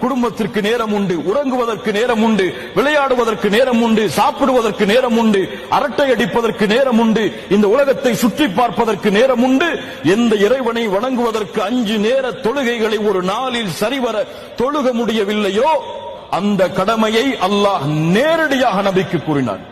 குடும்பத்திற்கு நேரம் உண்டு, உறங்குவதற்கு நேரம் உண்டு, விளையாடுவதற்கு நேரம் உண்டு, சாப்பிடுவதற்கு நேரம் உண்டு, அரட்டை அடிப்பதற்கு நேரம் உண்டு, இந்த உலகத்தை சுற்றி பார்ப்பதற்கு நேரம் உண்டு. எந்த இறைவனை வணங்குவதற்கு 5 நேர தொழுகைகளை ஒரு நாளில் சரிவர தொழுக முடியவில்லையோ அந்த கடமையை அல்லாஹ் நேரடியாக நபிக்கு கூறினார்.